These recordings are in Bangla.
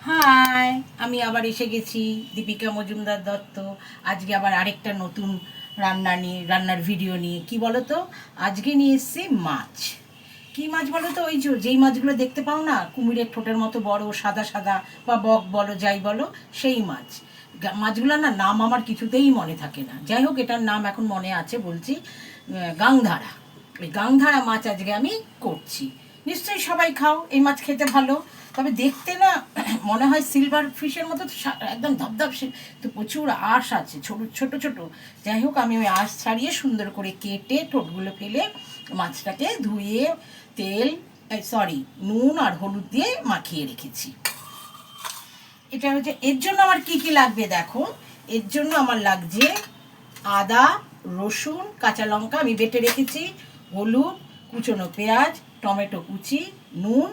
হাই, আমি আবার এসে গেছি দীপিকা মজুমদার দত্ত। আজকে আবার আরেকটা নতুন রান্নার ভিডিও নিয়ে। কি বলো তো, আজকে নিয়ে এসেছি মাছ। কি মাছ বলো তো, ওই যেই মাছগুলো দেখতে পাও না, কুমিরের ঠোঁটের মতো বড় সাদা সাদা, বা বক বলো যাই বলো, সেই মাছ। মাছগুলোর না নাম আমার কিছুতেই মনে থাকে না। যাই হোক, এটার নাম এখন মনে আছে, বলছি গাংধারা। ওই গাংধারা মাছ আজকে আমি করছি। নিশ্চয়ই সবাই খাও, এই মাছ খেতে ভালো। তবে দেখতে না মনে হয় সিলভার ফিশের মতো, একদম ধপধপ, তো প্রচুর আঁশ আছে, ছোট ছোট। যাই হোক, আমি ওই আঁশ ছাড়িয়ে সুন্দর করে কেটে ঠোঁটগুলো ফেলে মাছটাকে ধুয়ে নুন আর হলুদ দিয়ে মাখিয়ে রেখেছি। এটা হচ্ছে, এর জন্য আমার কি কি লাগবে দেখো। এর জন্য আমার লাগছে আদা, রসুন, কাঁচা লঙ্কা আমি বেটে রেখেছি, হলুদ, কুচনো পেঁয়াজ, টমেটো কুচি, নুন,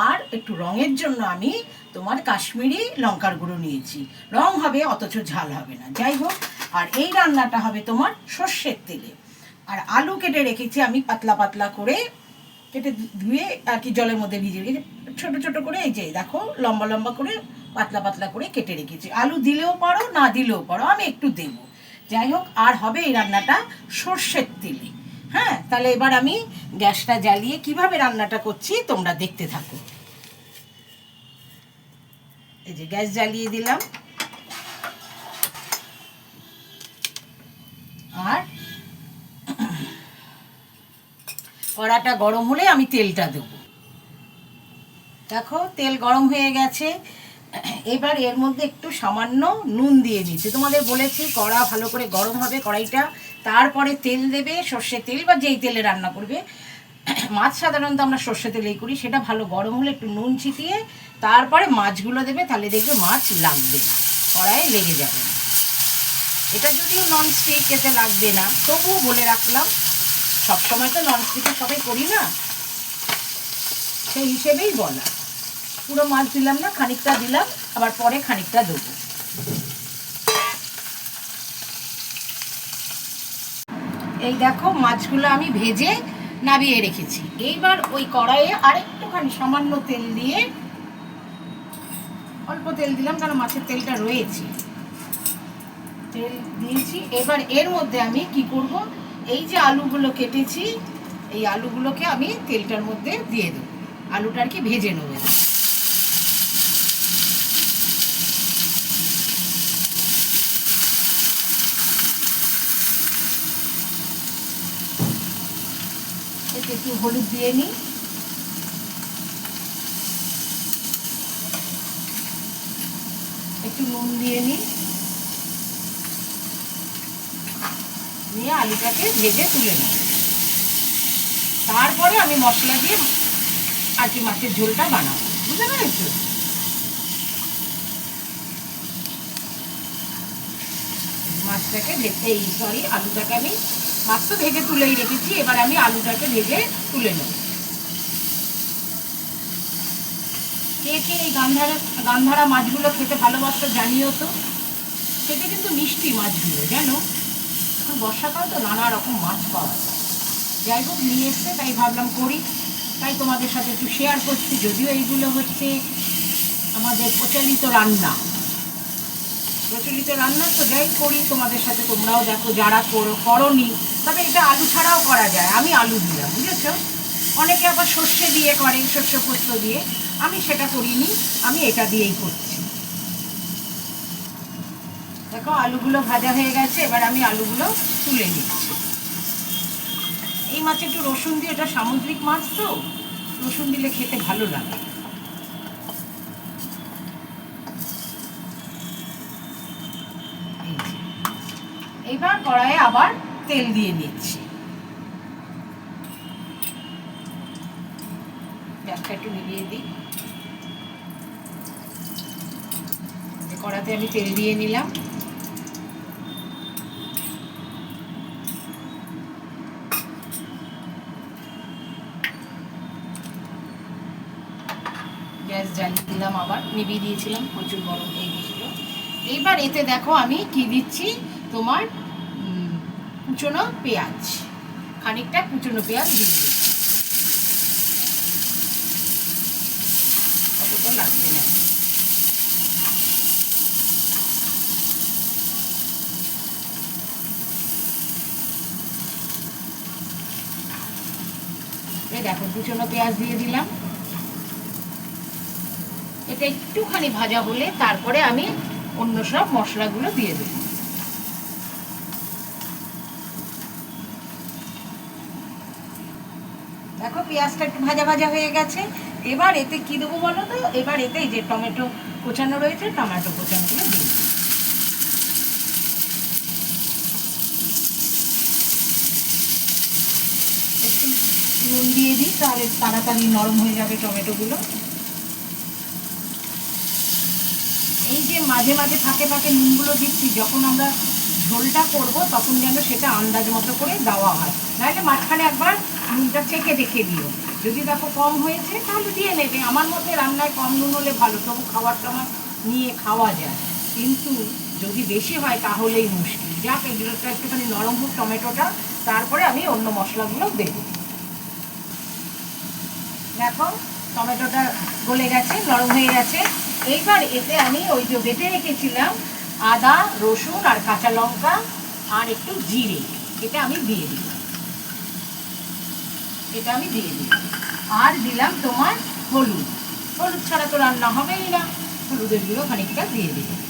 আর একটু রঙের জন্য আমি তোমার কাশ্মীরি লঙ্কার গুঁড়ো নিয়েছি। রং হবে অথচ ঝাল হবে না। যাই হোক, আর এই রান্নাটা হবে তোমার সর্ষের তেলে। আর আলু কেটে রেখেছি আমি পাতলা পাতলা করে, কেটে ধুয়ে আর কি জলের মধ্যে ভিজিয়ে রেখেছি ছোট ছোট করে। এই যে দেখো, লম্বা লম্বা করে পাতলা পাতলা করে কেটে রেখেছি। আলু দিলেও পারো, না দিলেও পারো, আমি একটু দেবো। যাই হোক, আর হবে এই রান্নাটা সর্ষের তেলে। হ্যাঁ, তাহলে এবার আমি গ্যাসটা জ্বালিয়ে কিভাবে রান্নাটা করছি তোমরা দেখতে থাকো। এই যে গ্যাস জ্বালিয়ে দিলাম, আর কড়াটা গরম হলে আমি তেলটা দেবো। দেখো, তেল গরম হয়ে গেছে। এবার এর মধ্যে একটু সামান্য নুন দিয়ে দিচ্ছি। তোমাদের বলেছি কড়া ভালো করে গরম হবে, কড়াইটা, তারপরে তেল দেবে, সর্ষে তেল বা যেই তেলে রান্না করবে। মাছ সাধারণত আমরা সর্ষে তেলেই করি। সেটা ভালো গরম হলে একটু নুন ছিটিয়ে তারপরে মাছগুলো দেবে, তাহলে দেখবে মাছ লাগবে না, কড়াইয়ে লেগে যাবে না। এটা যদিও ননস্টিক, এতে লাগবে না, তবুও বলে রাখলাম। সবসময় তো ননস্টিকে সবাই করি না, সেই হিসেবেই বলা। পুরো মাছ দিলাম না, খানিকটা দিলাম, আবার পরে খানিকটা দেবো। এই দেখো, মাছগুলো আমি ভেজে নামিয়ে রেখেছি। এইবার ওই কড়াইয়ে আরেকটুখানি সামান্য তেল দিয়ে, অল্প তেল দিলাম কারণ মাছের তেলটা রয়েছে, তেল দিয়েছি। এবার এর মধ্যে আমি কি করব, এই যে আলুগুলো কেটেছি, এই আলুগুলোকে আমি তেলটার মধ্যে দিয়ে দেবো। আলুটা আর কি ভেজে নেবো। এতে একটু হলুদ দিয়ে নিই, একটু নুন দিয়ে নিই, নিয়ে আলুটাকে ভেজে তুলে নিই। তারপরে আমি মশলা দিয়ে আর কি মাছের ঝোলটা বানাবো, বুঝতে পেরেছো? মাছটাকে আলুটাকে আমি, মাছ তো ভেজে তুলেই রেখেছি, এবার আমি আলুটাকে ভেজে তুলে নেব। কে কে এই গান্ধারা মাছগুলো খেতে ভালোবাসো জানিও তো। খেতে কিন্তু মিষ্টি মাছগুলো, জানো, এখন বর্ষাকাল তো নানা রকম মাছ পাওয়া যায়। যাই হোক, নিয়ে এসছে, তাই ভাবলাম করি, তাই তোমাদের সাথে একটু শেয়ার করছি। যদিও এইগুলো হচ্ছে আমাদের প্রচলিত রান্না, তো যাই করি তোমাদের সাথে, তোমরাও দেখো যারা করনি। তবে এটা আলু ছাড়াও করা যায়, আমি আলু দিলাম, বুঝেছো? অনেকে আবার সর্ষে দিয়ে করে, সর্ষে পোস্ত দিয়ে, আমি সেটা করিনি, আমি এটা দিয়েই করছি। দেখো, আলুগুলো ভাজা হয়ে গেছে, এবার আমি আলুগুলো তুলে নিচ্ছি। এই মাছে একটু রসুন দিয়ে, এটা সামুদ্রিক মাছ তো, রসুন দিলে খেতে ভালো লাগে। এইবার কড়াইয়ে আবার তেল দিয়ে নিচ্ছি। গ্যাসটা একটু নিভিয়ে দিই। কড়াতে আমি তেল দিয়ে নিলাম। গ্যাস জ্বালিয়ে দিলাম, আবার নিভিয়ে দিয়েছিলাম, প্রচুর গরম হয়ে গেছিল। এইবার এতে দেখো আমি কি দিচ্ছি, তোমার কুচনো পেঁয়াজ, খানিকটা কুচনো পেঁয়াজ দিয়ে দিচ্ছি। অতটা লাগবে না। দেখো কুচনো পেঁয়াজ দিয়ে দিলাম। এটা একটুখানি ভাজা হলে তারপরে আমি অন্য সব মশলাগুলো দিয়ে দেব। দেখো পেঁয়াজটা একটু ভাজা ভাজা হয়ে গেছে। এবার এতে কি দেবো বলো তো? এবার এতে এই যে টমেটো কোচানো রয়েছে, টমেটো কোচানোগুলো দিয়ে দেবো। একটু নুন দিয়ে দিই, তাহলে তাড়াতাড়ি নরম হয়ে যাবে টমেটোগুলো। এই যে মাঝে মাঝে ফাঁকে ফাঁকে নুনগুলো দিচ্ছি, যখন আমরা ঝোলটা করব তখন যেন সেটা আন্দাজ মতো করে দেওয়া হয়, নাহলে মাঝখানে একবার নুনটা চেখে দেখে দিও। যদি দেখো কম হয়েছে তাহলে দিয়ে নেবে। আমার মতে রান্নায় কম নুন হলে ভালো, তবু খাবার টাবার নিয়ে খাওয়া যায়, কিন্তু যদি বেশি হয় তাহলেই মুশকিল। যাক, এগুলোটা একটুখানি নরম হোক টমেটোটা, তারপরে আমি অন্য মশলাগুলো দেবো। দেখো টমেটোটা গলে গেছে, নরম হয়ে গেছে। এইবার এতে আমি ওই যে বেটে রেখেছিলাম আদা রসুন আর কাঁচা লঙ্কা আর একটু জিরে, এটা আমি দিয়ে দিলাম। এটা আমি দিয়ে দিলাম। আর দিলাম তোমার হলুদ। হলুদ ছাড়া তো রান্না হবেই না, হলুদের গুঁড়ো খানিকটা দিয়ে দিলাম।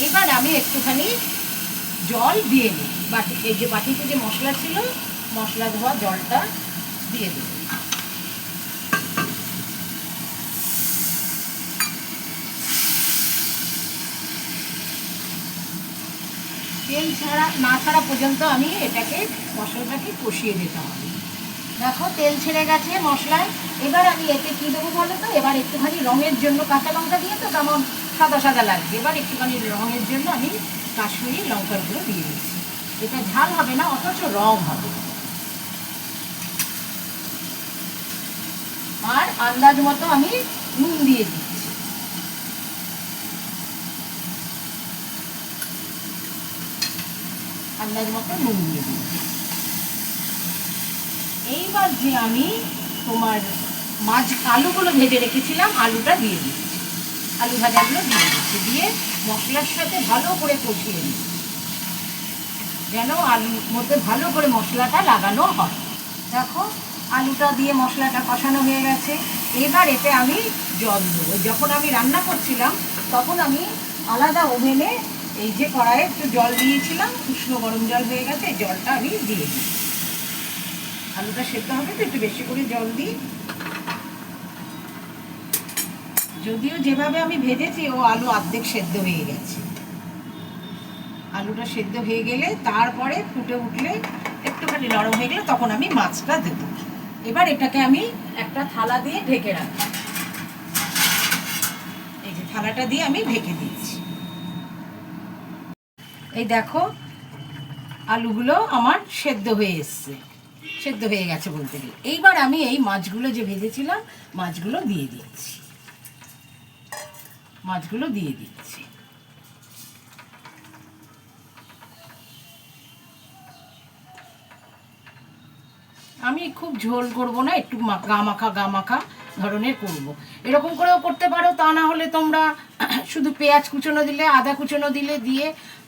এবার আমি একটুখানি জল দিয়ে দিই। বাটি, এই যে বাটিতে যে মশলা ছিল, মশলা ধোয়া জলটা দিয়ে দেব। তেল ছাড়া না ছাড়া পর্যন্ত আমি এটাকে মশলাটাকে কষিয়ে দিতে হবে। দেখো তেল ছেড়ে গেছে মশলায়। এবার আমি এতে কী দেবো বলো তো? এবার একটুখানি রঙের জন্য, কাঁচা লঙ্কা দিয়ে তো তেমন সাদা সাদা লাগবে, এবার একটুখানি রঙের জন্য আমি কাশ্মীরি লঙ্কার গুঁড়ো দিয়ে দিচ্ছি। এটা ঝাল হবে না, অথচ রং হবে। আর আন্দাজ মতো আমি নুন দিয়ে দিচ্ছি। আন্দাজ মতো নুন দিয়ে দিচ্ছি। এইবার যে আমি তোমার আলুগুলো ভেজে রেখেছিলাম, আলুটা দিয়ে দিচ্ছি। আলু ভাজাগুলো দিয়ে দিচ্ছি, দিয়ে মশলার সাথে ভালো করে কষিয়ে নিচ্ছি, যেন আলুর মধ্যে ভালো করে মশলাটা লাগানো হয়। দেখো আলুটা দিয়ে মশলাটা কষানো হয়ে গেছে। এবার এতে আমি জল দেবো। যখন আমি রান্না করছিলাম তখন আমি আলাদা ওভেনে এই যে কড়াইয়ে একটু জল দিয়েছিলাম, উষ্ণ গরম জল হয়ে গেছে, জলটা আমি দিয়ে দিই। আলুটা সেদ্ধ হবে তো একটু বেশি করে জল দিই। যদিও যেভাবে আমি ভেজেছি ও আলু অর্ধেক সেদ্ধ হয়ে গেছে। আলুটা সেদ্ধ হয়ে গেলে তারপরে ফুটে উঠলে একটুখানি নরম হয়ে গেলে তখন আমি মাছটা দেব। এবার এটাকে আমি একটা থালা দিয়ে ঢেকে রাখি। এই যে থালাটা দিয়ে আমি ঢেকে দিচ্ছি। এই দেখো আলুগুলো আমার সেদ্ধ হয়ে এসছে, সেদ্ধ হয়ে গেছে বলতে গেলে। এইবার আমি এই মাছগুলো যে ভেজেছিলাম মাছগুলো দিয়ে দিচ্ছি। মাছগুলো দিয়ে দিচ্ছি। আমি খুব ঝোল করব না, একটু গা মাখা ধরনের করব। এরকম করেও করতে পারো, তা না হলে তোমরা শুধু পেঁয়াজ কুচনো দিলে, আদা কুচনো দিলে, দিয়ে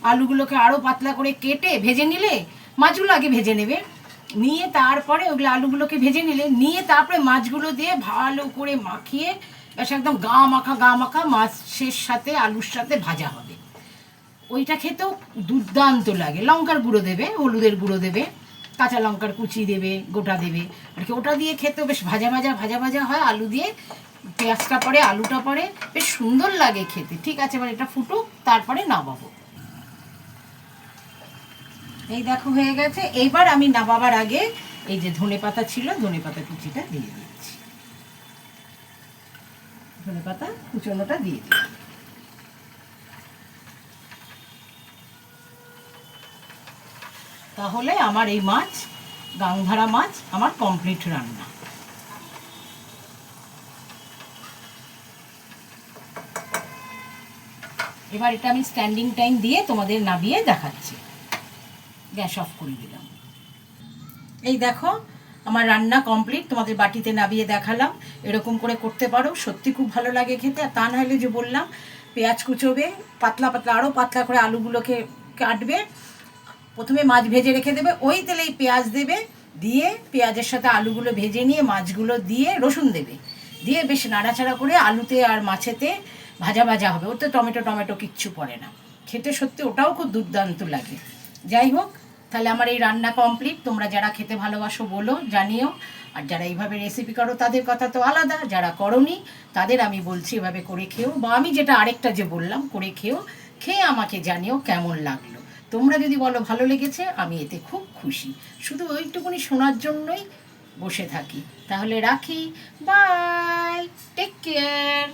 আলুগুলোকে আরও পাতলা করে কেটে ভেজে নিলে। মাছগুলো আগে ভেজে নেবে, নিয়ে তারপরে ওগুলো আলুগুলোকে ভেজে নিলে, নিয়ে তারপরে মাছগুলো দিয়ে ভালো করে মাখিয়ে বেশ একদম গা মাখা মাছের সাথে আলুর সাথে ভাজা হবে। ওইটা খেতেও দুর্দান্ত লাগে। লঙ্কার গুঁড়ো দেবে, হলুদের গুঁড়ো দেবে, কাঁচা লঙ্কার কুচি দেবে, গোটা দেবে আর কি। ওটা দিয়ে খেতেও বেশ ভাজা ভাজা হয়। আলু দিয়ে পেঁয়াজটা পড়ে, আলুটা পড়ে, বেশ সুন্দর লাগে খেতে। ঠিক আছে, এবার এটা ফুটুক, তারপরে নামাবো। এই দেখো হয়ে গেছে। এইবার আমি নামাবার আগে এই যে ধনেপাতা ছিল, ধনেপাতা কুচিটা দিয়ে দিচ্ছি। ধনেপাতা কুচনোটা দিয়ে দিচ্ছি। তাহলে আমার এই মাছ, গাংধারা মাছ আমার কমপ্লিট রান্না। এবার এটা আমি স্ট্যান্ডিং টাইম দিয়ে তোমাদের নামিয়ে দেখাচ্ছি। গ্যাস অফ করে দিলাম। এই দেখো আমার রান্না কমপ্লিট, তোমাদের বাটিতে নামিয়ে দেখালাম। এরকম করে করতে পারো, সত্যি খুব ভালো লাগে খেতে। আর তা নাহলে যে বললাম, পেঁয়াজ কুচোবে, পাতলা পাতলা আরও পাতলা করে আলুগুলোকে কাটবে, প্রথমে মাছ ভেজে রেখে দেবে, ওই তেলেই পেঁয়াজ দেবে, দিয়ে পেঁয়াজের সাথে আলুগুলো ভেজে নিয়ে মাছগুলো দিয়ে রসুন দেবে, দিয়ে বেশ নাড়াচাড়া করে আলুতে আর মাছেতে ভাজা ভাজা হবে। ওতে টমেটো টমেটো কিচ্ছু পড়ে না, খেতে সত্যি ওটাও খুব দুর্দান্ত লাগে। যাই হোক, তাহলে আমার এই রান্না কমপ্লিট। তোমরা যারা খেতে ভালোবাসো বলো, জানিও। আর যারা এইভাবে রেসিপি করো তাদের কথা তো আলাদা, যারা করনি তাদের আমি বলছি এভাবে করে খেও, বা আমি যেটা আরেকটা যে বললাম করে খেও, খেয়ে আমাকে জানিও কেমন লাগলো। তোমরা যদি বলো ভালো লেগেছে, আমি এতে খুব খুশি। শুধু ওইটুকুনি শোনার জন্যই বসে থাকি। তাহলে রাখি, বাই, টেক কেয়ার।